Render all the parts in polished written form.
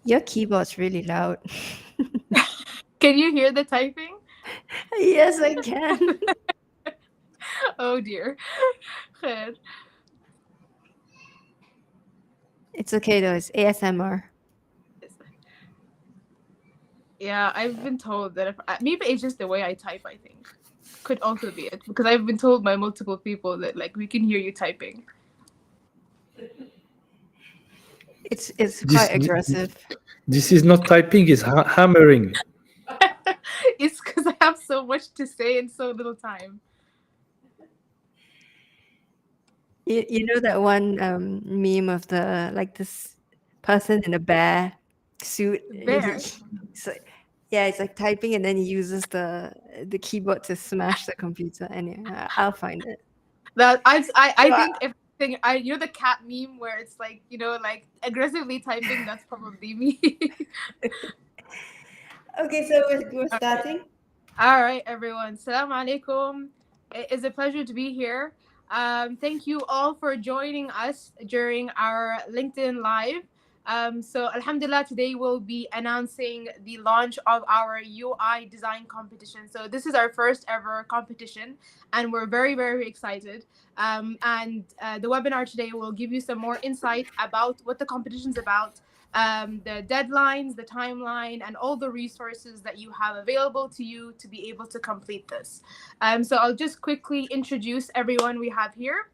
Your keyboard's really loud. Can you hear the typing? Yes, I can. Oh dear. Khair. It's okay though. It's ASMR. Yeah, I've been told that if maybe it's just the way I type, I think. Could also be it. Because I've been told by multiple people that like we can hear you typing. It's quite This aggressive. this is not typing, it's hammering. It's because I have so much to say in so little time. You know that one meme of the like this person in a bear suit. And Bear. it's like, yeah, it's like typing, and then he uses the keyboard to smash the computer. And I'll find it. That I So think if thing I you know the cat meme where it's like, like aggressively typing, that's probably me. okay, so we're starting. All right, everyone. Salam alaikum. It is a pleasure to be here. Thank you all for joining us during our LinkedIn Live. So, Alhamdulillah, today we'll be announcing the launch of our UI design competition. So, this is our first ever competition, and we're very, very excited. And the webinar today will give you some more insight about what the competition's about, the deadlines, the timeline, and all the resources that you have available to you to be able to complete this. So I'll just quickly introduce everyone we have here.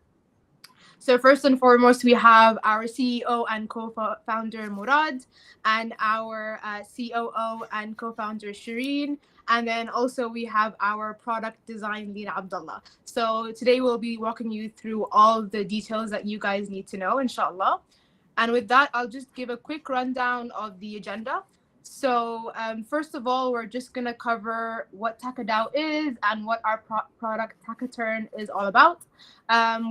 So first and foremost, we have our CEO and co-founder Murad, and our COO and co-founder Shireen. And then also we have our product design lead Abdullah. So today we'll be walking you through all the details that you guys need to know, inshallah. And with that, I'll just give a quick rundown of the agenda. So first of all, we're just going to cover what TakaDAO is and what our product Takaturn is all about.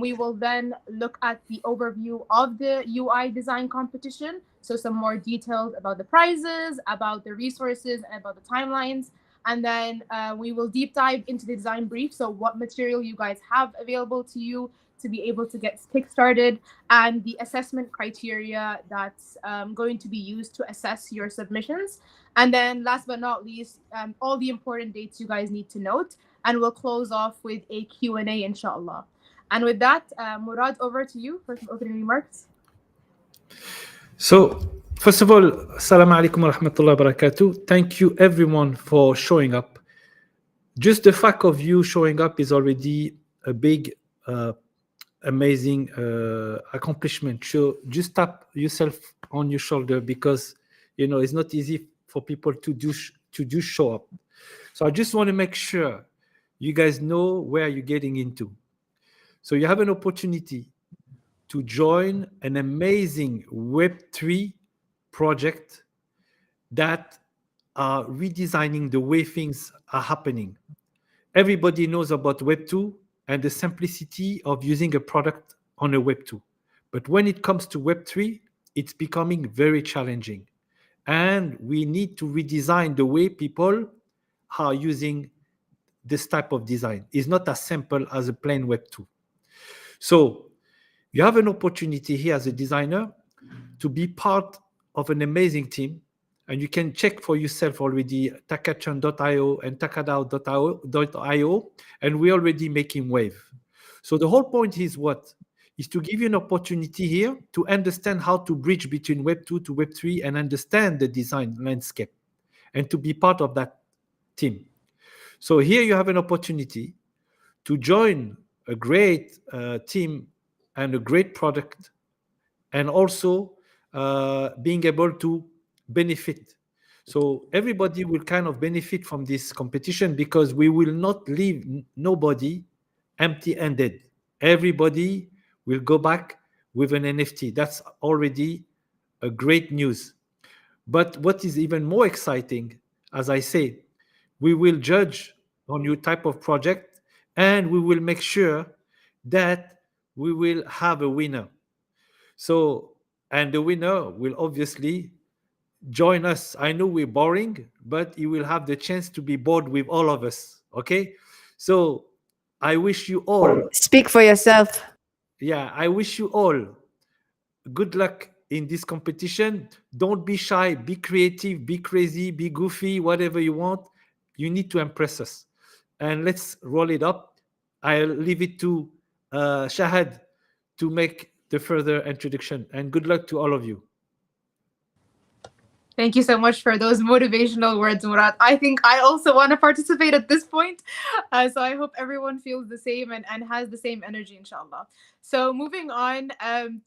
We will then look at the overview of the UI design competition. So some more details about the prizes, about the resources, and about the timelines. And then we will deep dive into the design brief. So what material you guys have available to you to be able to get kickstarted, and the assessment criteria that's going to be used to assess your submissions. And then last but not least, all the important dates you guys need to note. And we'll close off with a Q&A, inshallah. And with that, Murad, over to you for some opening remarks. So, first of all, Assalamu alaikum wa rahmatullahi wa barakatuh. Thank you everyone for showing up. Just the fact of you showing up is already a big, amazing accomplishment. So just tap yourself on your shoulder, because it's not easy for people to do show up. So I just want to make sure you guys know where you're getting into. So you have an opportunity to join an amazing Web3 project that are redesigning the way things are happening. Everybody knows about Web2 and the simplicity of using a product on a Web2. But when it comes to Web3, it's becoming very challenging. And we need to redesign the way people are using this type of design. It's not as simple as a plain Web2. So you have an opportunity here as a designer to be part of an amazing team. And you can check for yourself already takachan.io and takadao.io, and we're already making wave. So the whole point is what? Is to give you an opportunity here to understand how to bridge between Web 2 to Web 3 and understand the design landscape and to be part of that team. So here you have an opportunity to join a great team and a great product, and also being able to benefit. So everybody will kind of benefit from this competition, because we will not leave nobody empty-handed. Everybody will go back with an NFT. That's already a great news. But what is even more exciting, as I say, we will judge on your type of project, and we will make sure that we will have a winner. So, and the winner will obviously join us. I know we're boring, but you will have the chance to be bored with all of us. Okay? So I wish you all, Speak for yourself. I wish you all good luck in this competition. Don't be shy, be creative, be crazy, be goofy, whatever you want. You need to impress us. And let's roll it up. I'll leave it to Shahad to make the further introduction. And good luck to all of you. Thank you so much for those motivational words, Murad. I think I also want to participate at this point. So I hope everyone feels the same and has the same energy, inshallah. So moving on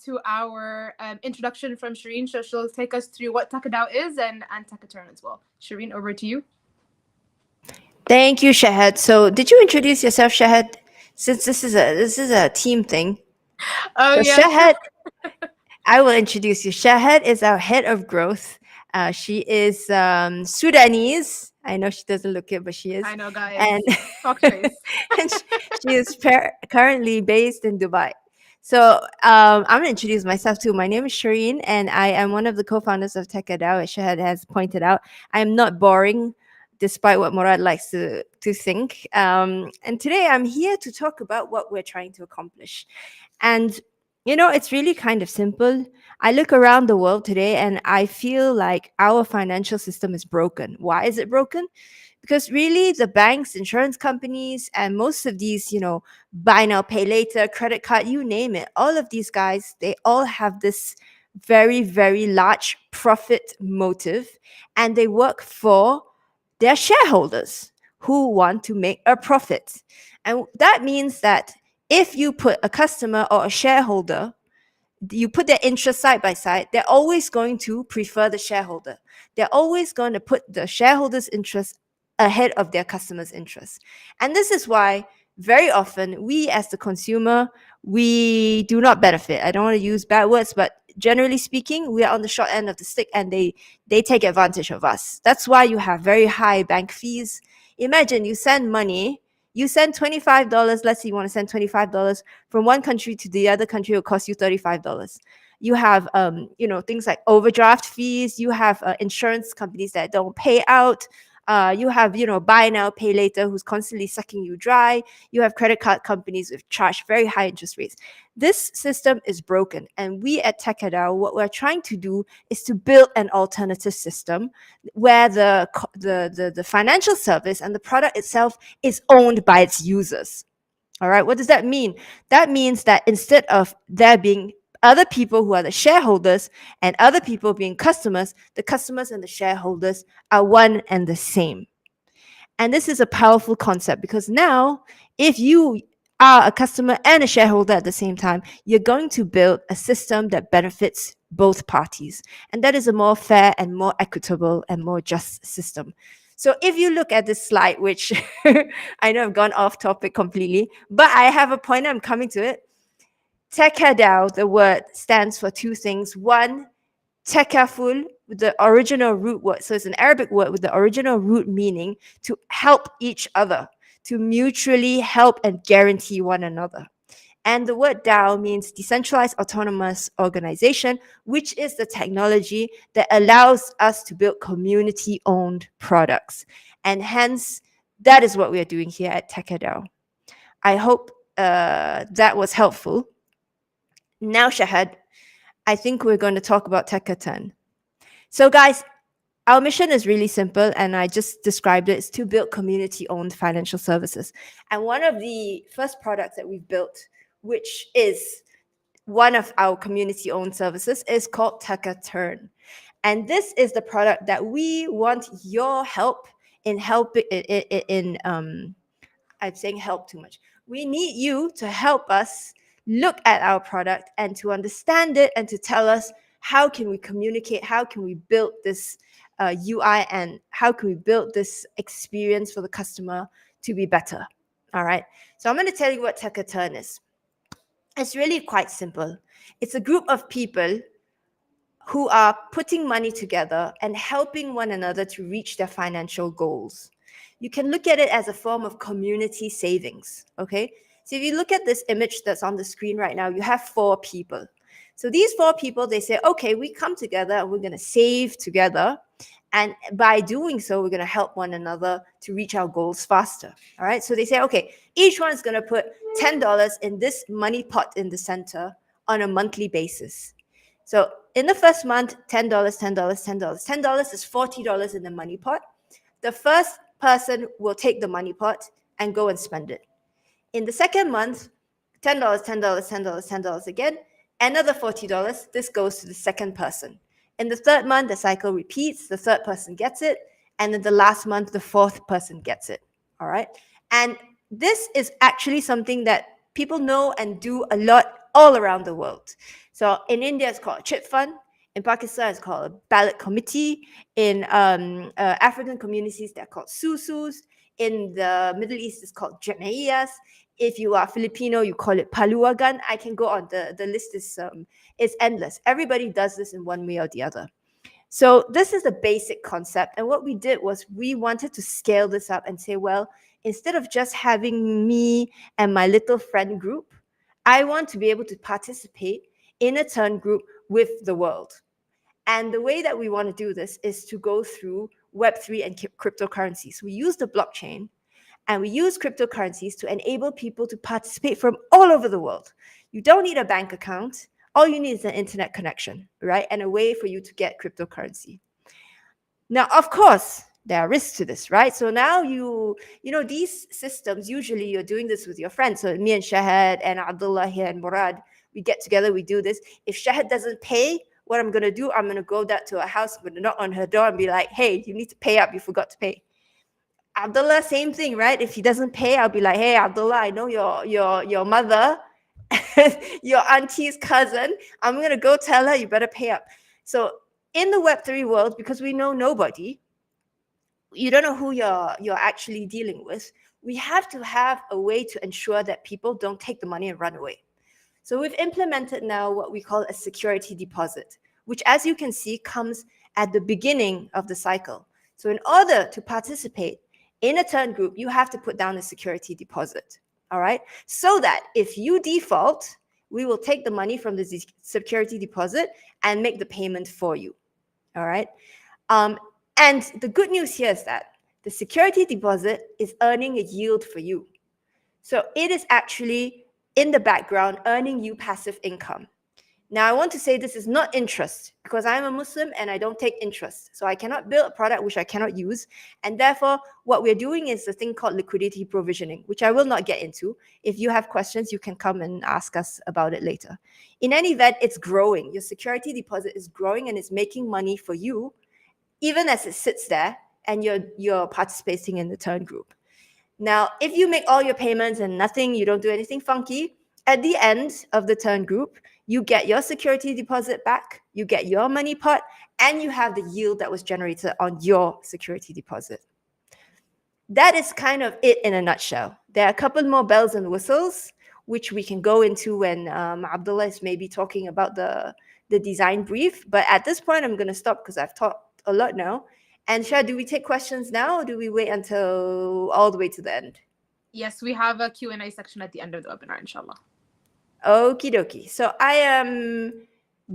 to our introduction from Shireen. So she'll take us through what Takadao is and Takaturn as well. Shireen, over to you. Thank you, Shahad. So did you introduce yourself, Shahad? Since this is a team thing. Oh, So yeah. Shahad, I will introduce you. Shahad is our head of growth. She is Sudanese. I know she doesn't look it, but she is. I know, guys. And, Talk face. and she is currently based in Dubai. So I'm going to introduce myself too. My name is Shireen, and I am one of the co-founders of Tekadao, as Shahad has pointed out. I am not boring, despite what Murad likes to think. And today I'm here to talk about what we're trying to accomplish. And it's really kind of simple. I look around the world today and I feel like our financial system is broken. Why is it broken? Because really the banks, insurance companies, and most of these, buy now, pay later, credit card, you name it, all of these guys, they all have this very, very large profit motive, and they work for their shareholders who want to make a profit. And that means that if you put a customer or a shareholder, you put their interest side by side, they're always going to prefer the shareholder. They're always going to put the shareholder's interest ahead of their customer's interest. And this is why very often we as the consumer, we do not benefit. I don't want to use bad words, but generally speaking, we are on the short end of the stick and they take advantage of us. That's why you have very high bank fees. Imagine you send money, you send $25, let's say you want to send $25 from one country to the other country, it will cost you $35. You have things like overdraft fees, you have insurance companies that don't pay out, you have buy now pay later who's constantly sucking you dry, you have credit card companies with charge very high interest rates. This system is broken, and we at Tekadao, what we're trying to do is to build an alternative system where the financial service and the product itself is owned by its users. All right, what does that mean? That means that instead of there being other people who are the shareholders and other people being customers, the customers and the shareholders are one and the same. And this is a powerful concept because now, if you are a customer and a shareholder at the same time, you're going to build a system that benefits both parties. And that is a more fair and more equitable and more just system. So if you look at this slide, which I know I've gone off topic completely, but I have a point, I'm coming to it. Tekadao, the word, stands for two things. One, tekaful, with the original root word. So it's an Arabic word with the original root meaning to help each other, to mutually help and guarantee one another. And the word DAO means decentralized autonomous organization, which is the technology that allows us to build community-owned products. And hence, that is what we are doing here at Tekadao. I hope that was helpful. Now, Shahad, I think we're going to talk about Tekaturn. So guys, our mission is really simple, and I just described it. It's to build community-owned financial services. And one of the first products that we've built, which is one of our community-owned services, is called Tekaturn. And this is the product that we want your help in I'm saying help too much. We need you to help us look at our product and to understand it and to tell us how can we communicate, how can we build this UI, and how can we build this experience for the customer to be better. All right. So I'm going to tell you what Tekaturn is. It's really quite simple. It's a group of people who are putting money together and helping one another to reach their financial goals. You can look at it as a form of community savings, okay? So if you look at this image that's on the screen right now, you have 4 people. So these 4 people, they say, okay, we come together and we're going to save together. And by doing so, we're going to help one another to reach our goals faster. All right. So they say, okay, each one is going to put $10 in this money pot in the center on a monthly basis. So in the first month, $10, $10, $10. $10 is $40 in the money pot. The first person will take the money pot and go and spend it. In the second month, $10, $10, $10, $10 again, another $40. This goes to the second person. In the third month, the cycle repeats. The third person gets it. And in the last month, the fourth person gets it. All right. And this is actually something that people know and do a lot all around the world. So in India, it's called a chit fund. In Pakistan, it's called a ballot committee. In African communities, they're called susus. In the Middle East, it's called jamiyas. If you are Filipino, you call it paluagan. I can go on. The list is endless. Everybody does this in one way or the other. So this is the basic concept. And what we did was we wanted to scale this up and say, well, instead of just having me and my little friend group, I want to be able to participate in a turn group with the world. And the way that we want to do this is to go through Web3 and cryptocurrencies. We use the blockchain and we use cryptocurrencies to enable people to participate from all over the world. You don't need a bank account. All you need is an internet connection, right? And a way for you to get cryptocurrency. Now, of course, there are risks to this, right? So now these systems, usually you're doing this with your friends. So me and Shahad and Abdullah here and Murad, we get together, we do this. If Shahad doesn't pay, what I'm going to do, I'm going to go down to her house, I'm going to knock on her door and be like, hey, you need to pay up, you forgot to pay. Abdullah, same thing, right? If he doesn't pay, I'll be like, hey, Abdullah, I know your mother, your auntie's cousin. I'm going to go tell her you better pay up. So in the Web3 world, because we know nobody, you don't know who you're actually dealing with, we have to have a way to ensure that people don't take the money and run away. So we've implemented now what we call a security deposit, which, as you can see, comes at the beginning of the cycle. So in order to participate in a turn group, you have to put down a security deposit, all right? So that if you default, we will take the money from the security deposit and make the payment for you, all right? And the good news here is that the security deposit is earning a yield for you. So it is actually in the background earning you passive income. Now, I want to say this is not interest because I'm a Muslim and I don't take interest. So I cannot build a product which I cannot use. And therefore, what we're doing is a thing called liquidity provisioning, which I will not get into. If you have questions, you can come and ask us about it later. In any event, it's growing. Your security deposit is growing and it's making money for you, even as it sits there and you're participating in the turn group. Now, if you make all your payments and you don't do anything funky, at the end of the turn group, you get your security deposit back, you get your money pot, and you have the yield that was generated on your security deposit. That is kind of it in a nutshell. There are a couple more bells and whistles, which we can go into when Abdullah is maybe talking about the design brief. But at this point, I'm going to stop because I've talked a lot now. And Shah, do we take questions now or do we wait until all the way to the end? Yes, we have a Q&A section at the end of the webinar, inshallah. Okie dokie. So I am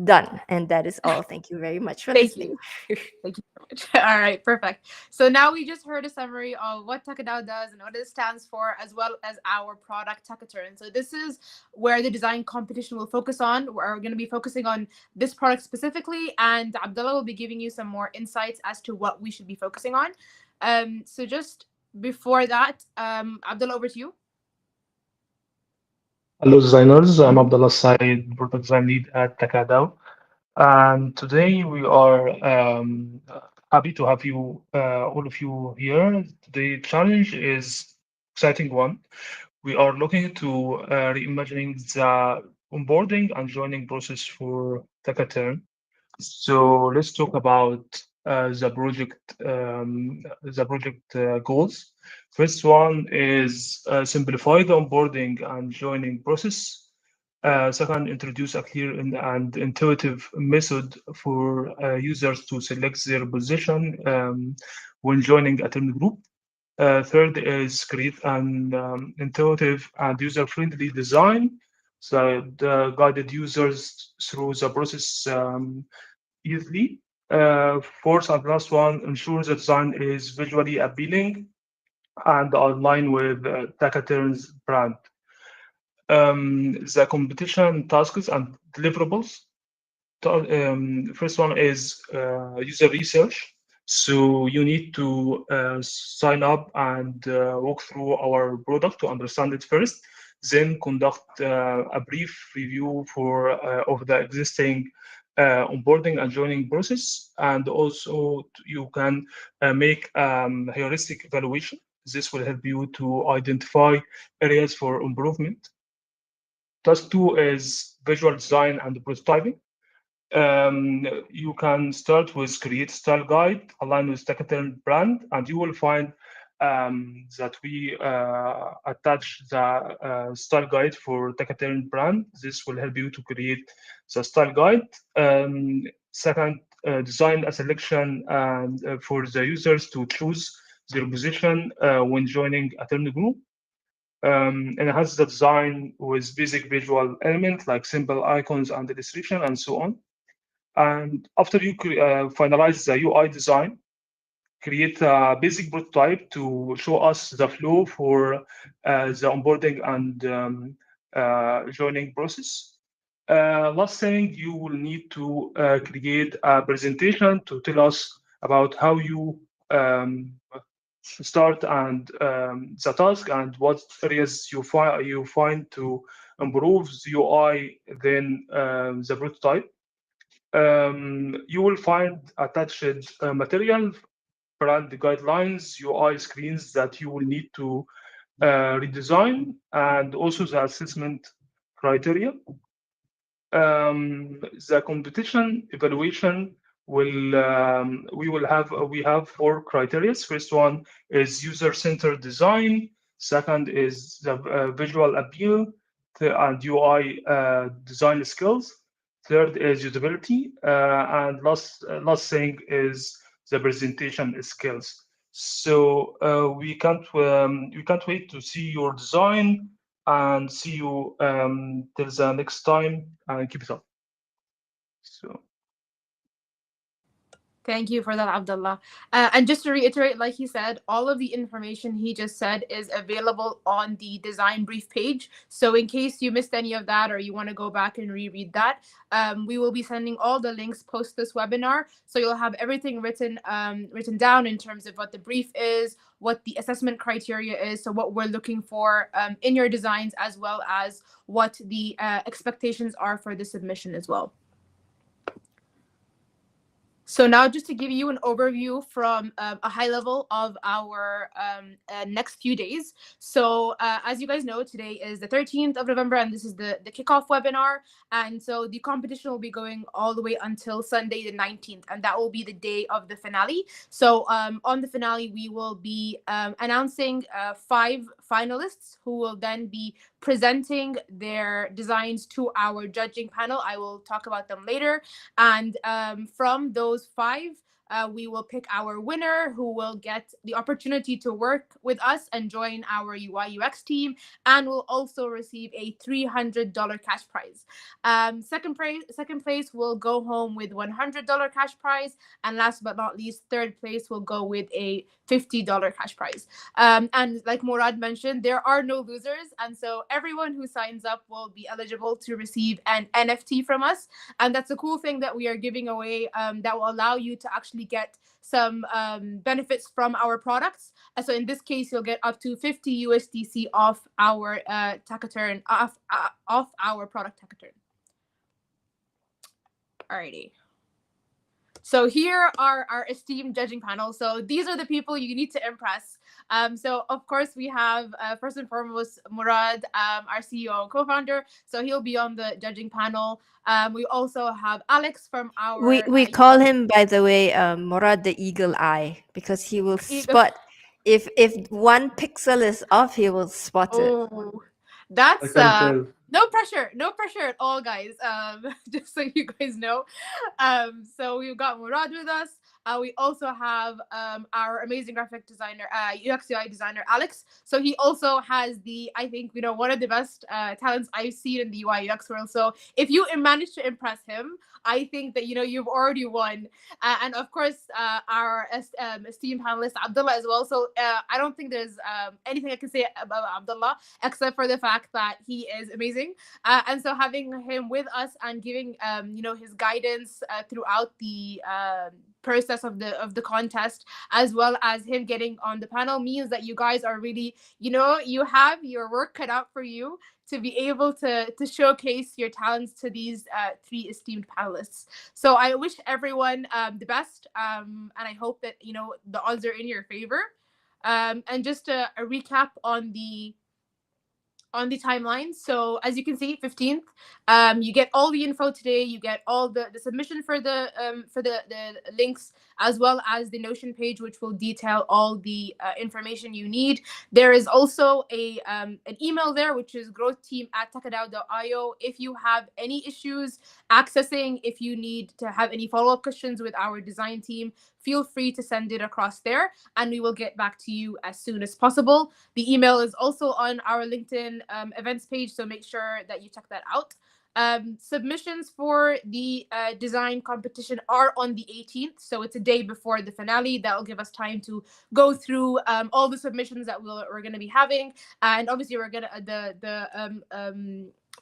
done. And that is all. Thank you very much for listening. Thank you so much. All right, perfect. So now we just heard a summary of what Takadao does and what it stands for, as well as our product Takaturn. So this is where the design competition will focus on. We're going to be focusing on this product specifically, and Abdullah will be giving you some more insights as to what we should be focusing on. So just before that, Abdullah, over to you. Hello designers, I'm Abdullah Said, product design lead at Takadao. And today we are happy to have you, all of you here. The challenge is exciting one. We are looking to reimagining the onboarding and joining process for Takaturn. So let's talk about the project goals. First one is simplify the onboarding and joining process. Second, introduce a clear and intuitive method for users to select their position when joining a Turn group. Third is create an intuitive and user-friendly design so the guided users through the process easily. Fourth and last one, ensure the design is visually appealing and align with Takatern's brand. The competition tasks and deliverables. First one is user research. So you need to sign up and walk through our product to understand it first, then conduct a brief review for of the existing onboarding and joining process, and also you can make heuristic evaluation. This will help you to identify areas for improvement. Task two is visual design and prototyping. You can start with create style guide aligned with Tecatel brand, and you will find that we attach the style guide for Tecatel brand. This will help you to create the style guide. Second, design a selection and for the users to choose their position when joining a turn group. And it has the design with basic visual elements like simple icons and the description and so on. And after you finalize the UI design, create a basic prototype to show us the flow for the onboarding and joining process. Last thing, you will need to create a presentation to tell us about how you start and the task and what areas you find to improve the UI, then the prototype. You will find attached material, brand guidelines, UI screens that you will need to redesign, and also the assessment criteria. The competition evaluation will we have four criteria. First one is user-centered design. Second is the visual appeal and UI design skills. Third is usability, and last thing is the presentation skills. So we can't wait to see your design and see you till the next time and keep it up. So Thank you for that, Abdullah. And just to reiterate, like he said, all of the information he just said is available on the design brief page. So, in case you missed any of that or you want to go back and reread that, we will be sending all the links post this webinar. So you'll have everything written down in terms of what the brief is, what the assessment criteria is, so what we're looking for in your designs, as well as what the expectations are for the submission as well. So now just to give you an overview from a high level of our next few days. So as you guys know, today is the 13th of November, and this is the kickoff webinar. And so the competition will be going all the way until Sunday the 19th, and that will be the day of the finale. So on the finale, we will be announcing 5 finalists who will then be presenting their designs to our judging panel. I will talk about them later. And from those 5, we will pick our winner, who will get the opportunity to work with us and join our UI UX team, and will also receive a $300 cash prize. Second place will go home with $100 cash prize, and last but not least, third place will go with a $50 cash prize. And like Murad mentioned, there are no losers, and so everyone who signs up will be eligible to receive an NFT from us. And that's a cool thing that we are giving away, that will allow you to actually get some benefits from our products. So in this case, you'll get up to 50 USDC off our Takaturn, off our product Takaturn. Alrighty. So here are our esteemed judging panel. So these are the people you need to impress. So of course we have first and foremost Murad, our CEO and co-founder. So he'll be on the judging panel. We also have Alex from our We call him, by the way, Murad the Eagle Eye, because he will spot if one pixel is off, he will spot it. Oh, that's I can tell. no pressure at all, guys. Just so you guys know. So we've got Murad with us. We also have our amazing graphic designer, UX UI designer Alex. So he also has the, I think, one of the best talents I've seen in the UI UX world. So if you manage to impress him, I think that you've already won. And of course, our esteemed panelist Abdullah as well. So I don't think there's anything I can say about Abdullah except for the fact that he is amazing. And so having him with us and giving his guidance throughout the process of the contest, as well as him getting on the panel, means that you guys are really, you have your work cut out for you to be able to showcase your talents to these three esteemed panelists. So I wish everyone the best, and I hope that the odds are in your favor. And just a recap on the timeline. So as you can see, 15th, you get all the info today. You get all the submission for the links, as well as the Notion page, which will detail all the information you need. There is also an email there, which is growthteam@takadao.io. If you have any issues accessing, if you need to have any follow-up questions with our design team, feel free to send it across there, and we will get back to you as soon as possible. The email is also on our LinkedIn events page, so make sure that you check that out. Submissions for the design competition are on the 18th, so it's a day before the finale. That'll give us time to go through all the submissions that we're going to be having, and obviously we're gonna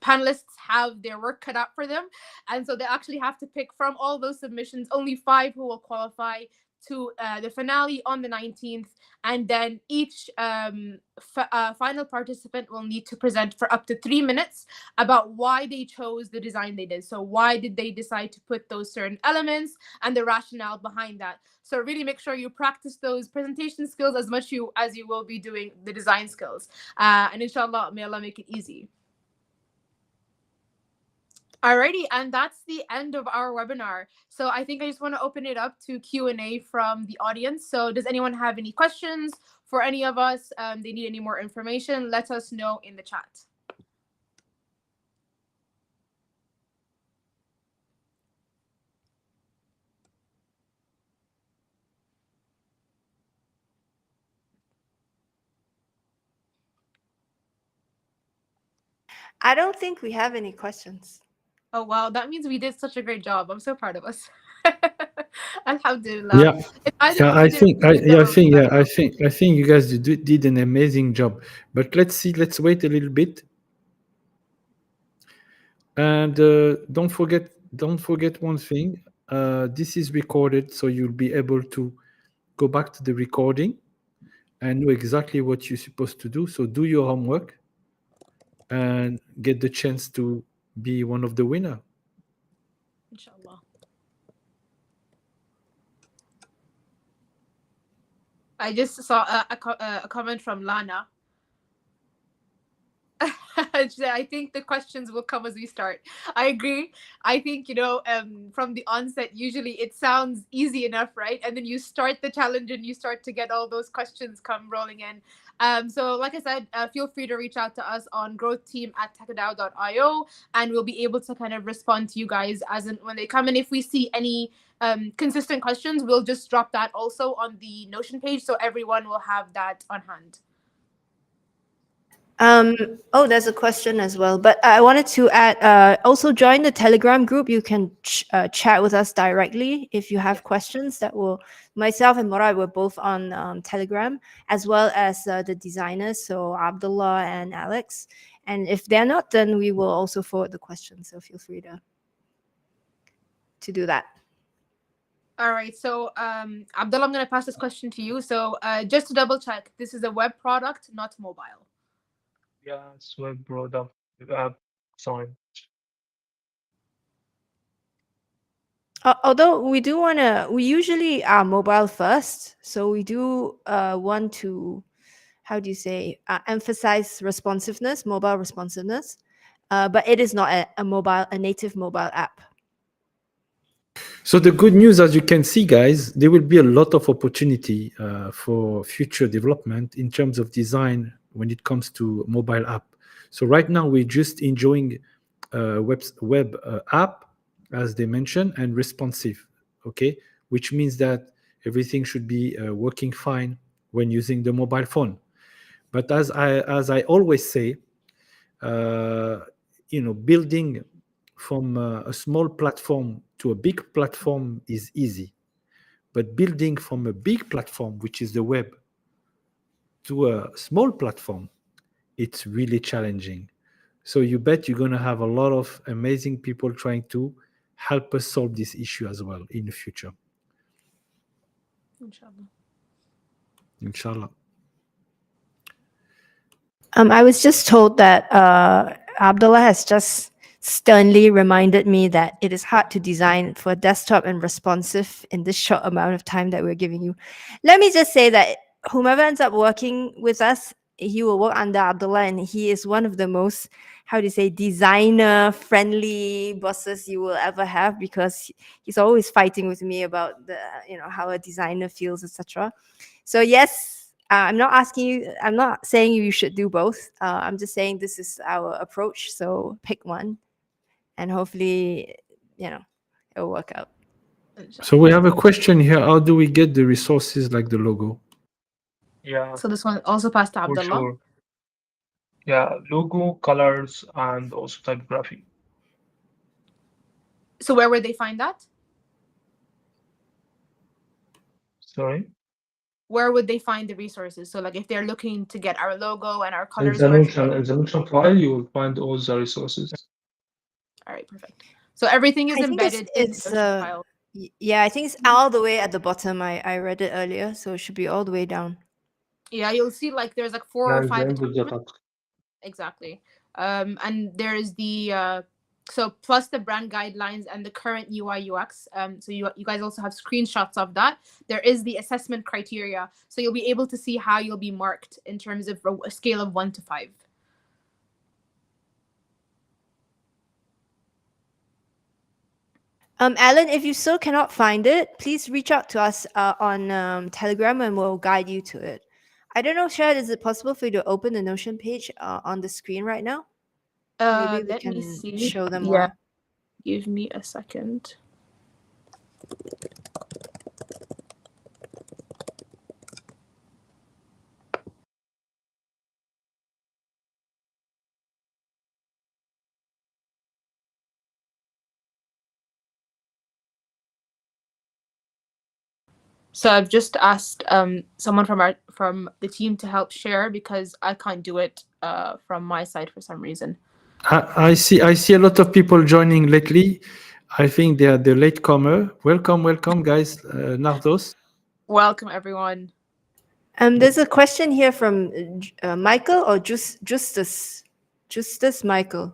panelists have their work cut out for them, and so they actually have to pick from all those submissions only 5 who will qualify to the finale on the 19th, and then each final participant will need to present for up to 3 minutes about why they chose the design they did. So why did they decide to put those certain elements and the rationale behind that. So really make sure you practice those presentation skills as much as you will be doing the design skills, and inshallah, may Allah make it easy. Alrighty, and that's the end of our webinar. So I think I just want to open it up to Q&A from the audience. So does anyone have any questions for any of us? They need any more information? Let us know in the chat. I don't think we have any questions. Oh, wow. That means we did such a great job. I'm so proud of us. Alhamdulillah. Yeah, I think you guys did an amazing job. But let's wait a little bit. And don't forget one thing. This is recorded, so you'll be able to go back to the recording and know exactly what you're supposed to do. So do your homework and get the chance to be one of the winner. Inshallah. I just saw a comment from Lana. I think the questions will come as we start. I agree. I think, from the onset, usually it sounds easy enough, right? And then you start the challenge and you start to get all those questions come rolling in. So like I said, feel free to reach out to us on growthteam@takadao.io, and we'll be able to kind of respond to you guys as and when they come. And if we see any consistent questions, we'll just drop that also on the Notion page, so everyone will have that on hand. There's a question as well, but I wanted to add, also join the Telegram group. You can chat with us directly if you have questions. Myself and Murad were both on Telegram, as well as the designers, so Abdullah and Alex. And if they're not, then we will also forward the questions. So feel free to do that. All right, so Abdullah, I'm going to pass this question to you. So just to double check, this is a web product, not mobile. Yeah, it's web product. Sorry. Although we usually are mobile first, so we do want to, emphasize responsiveness, mobile responsiveness, but it is not a native mobile app. So the good news, as you can see, guys, there will be a lot of opportunity for future development in terms of design when it comes to mobile app. So right now we're just enjoying web app, as they mentioned, and responsive, okay? Which means that Everything should be working fine when using the mobile phone. But as I always say, uh, building from a small platform to a big platform is easy, but building from a big platform, which is the web, to a small platform, it's really challenging. So you bet you're going to have a lot of amazing people trying to help us solve this issue as well in the future, Inshallah. inshallah. I was just told that Abdullah has just sternly reminded me that it is hard to design for desktop and responsive in this short amount of time that we're giving you. Let me just say that whomever ends up working with us, he will work under Abdullah, and he is one of the most, how do you say, designer friendly bosses you will ever have, because he's always fighting with me about the, how a designer feels, etc. So yes, I'm not saying you should do both. I'm just saying this is our approach. So pick one, and hopefully, it'll work out. So we have a question here. How do we get the resources like the logo? Yeah, So this one also passed to for Abdullah. sure. Yeah, logo, colors, and also typography. So where would they find that? Sorry. Where would they find the resources? So like if they're looking to get our logo and our In colors, the where should Notion, in the Notion file, you will find all the resources. All right, perfect. So everything is I think embedded in the Notion file. yeah, I think it's all the way at the bottom. I read it earlier, so it should be all the way down. Yeah, you'll see like there's like 4 or And 5 then with the attachments. Exactly. And there's the so plus the brand guidelines and the current UI UX. So you guys also have screenshots of that. There is the assessment criteria, so you'll be able to see how you'll be marked in terms of a scale of 1 to 5. Alan, if you still cannot find it, please reach out to us on Telegram, and we'll guide you to it. I don't know, Shad, is it possible for you to open the Notion page on the screen right now? Maybe we Let me can see. show them Yeah, more. give me a second. So I've just asked someone from the team to help share because I can't do it from my side for some reason. I see a lot of people joining lately. I think they are the latecomer. Welcome, guys. Nardos. Welcome everyone. There's a question here from Michael or Justus Michael.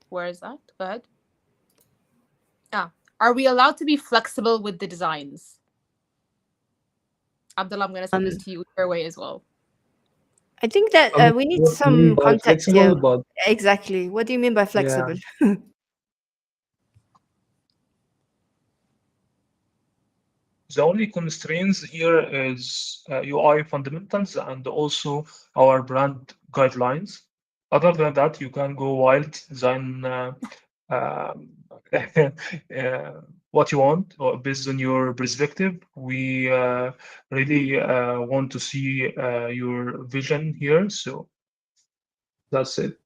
Where is that? Go ahead. Are we allowed to be flexible with the designs? Abdullah, I'm going to send this to you your way as well. I think that we need What do you some mean by context here. flexible? But Exactly. What do you mean by flexible? yeah, the only constraints here is UI fundamentals and also our brand guidelines. Other than that, you can go wild, design um, what you want or based on your perspective. We really want to see your vision here. So that's it.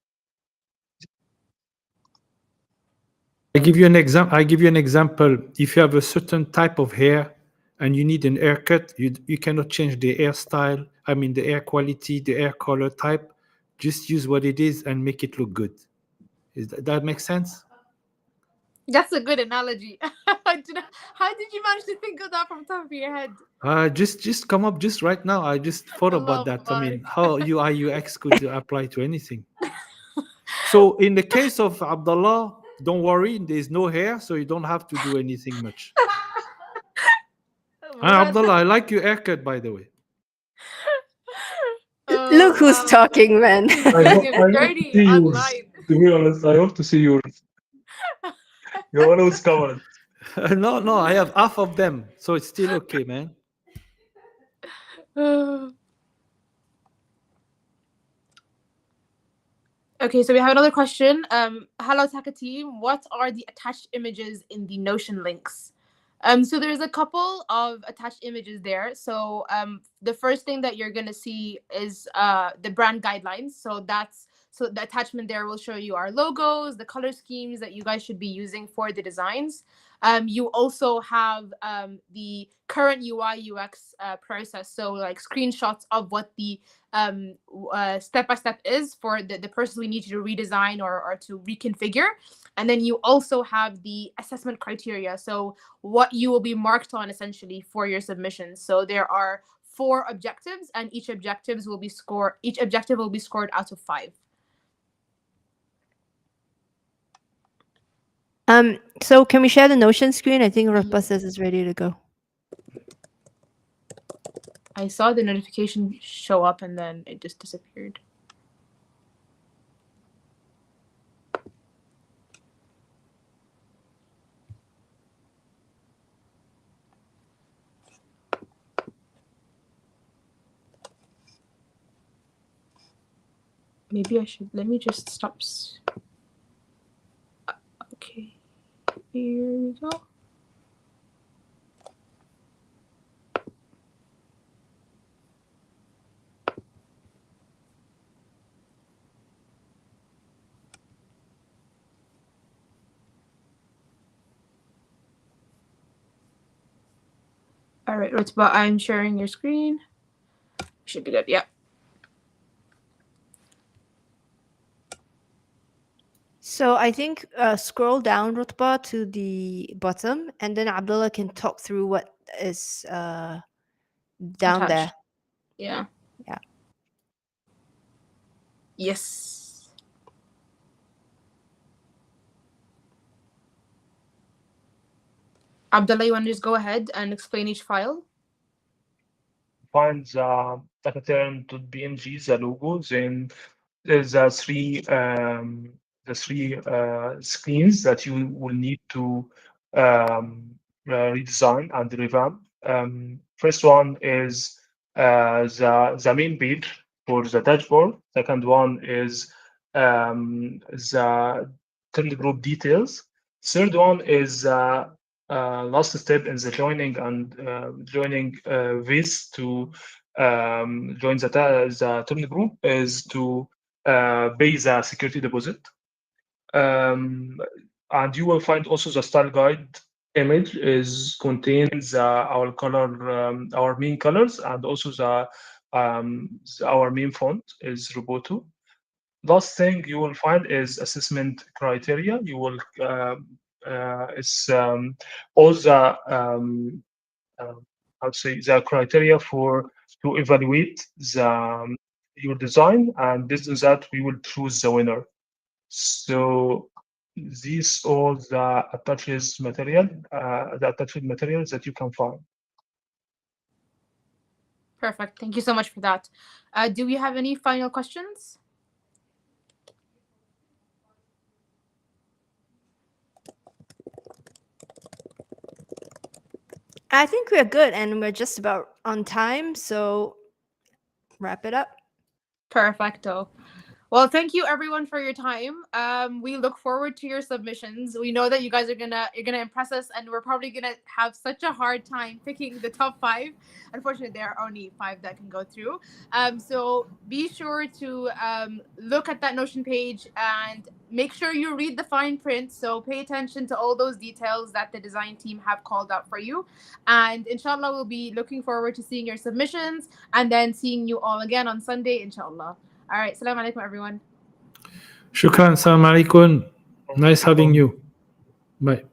I give you an example. If you have a certain type of hair and you need an haircut, you cannot change the hairstyle. I mean, the hair quality, the hair color type. Just use what it is and make it look good. That make sense? That's a good analogy. How did you manage to think of that from the top of your head? Just come up just right now. I just thought about Allah that. I mean, Mubarak. how UI UX could apply to anything. So in the case of Abdullah, don't worry, there's no hair, so you don't have to do anything much. Abdullah, I like your haircut, by the way. Look who's Wow. talking, man. Looking I hope to dirty see yours. online. To be honest, I hope to see yours. You're always covered. No, I have half of them, so it's still okay, man. Okay, so we have another question. Hello, Taka team. What are the attached images in the Notion links? So there's a couple of attached images there. So the first thing that you're gonna see is the brand guidelines. So the attachment there will show you our logos, the color schemes that you guys should be using for the designs. You also have the current UI UX process. So like screenshots of what the step by step is for the person we need to redesign or to reconfigure. And then you also have the assessment criteria. So what you will be marked on essentially for your submissions. So there are 4 objectives, and each objective will be scored out of 5. So can we share the Notion screen? I think Rutba says it's ready to go. I saw the notification show up and then it just disappeared. Maybe I should, let me just stop. Okay, here we go. All right, Rutba, I'm sharing your screen. Should be good, yeah. So I think scroll down, Rutba, to the bottom, and then Abdullah can talk through what is down Attached. there. Yeah. Yeah. Yes. Abdullah, you want to just go ahead and explain each file? Find the dataterm.png, the logo, then there's the three screens that you will need to redesign and revamp. First one is the main page for the dashboard. Second one is the term group details. Third one is last step in the joining this to join the term group is to pay the security deposit. And you will find also the style guide image is contains our color, our main colors, and also our main font is Roboto. Last thing you will find is assessment criteria. You will it's all the I would say the criteria for to evaluate your design, and based on that we will choose the winner. So these all the attached materials that you can find. Perfect. Thank you so much for that. Do we have any final questions? I think we're good, and we're just about on time, so wrap it up. Perfecto. Well, thank you everyone for your time. We look forward to your submissions. We know that you guys you're gonna impress us, and we're probably gonna have such a hard time picking the top 5. Unfortunately, there are only 5 that can go through. So be sure to look at that Notion page and make sure you read the fine print. So pay attention to all those details that the design team have called out for you. And inshallah, we'll be looking forward to seeing your submissions and then seeing you all again on Sunday, inshallah. All right. Assalamu alaikum, everyone. Shukran. Salam alaikum. Nice having you. Bye.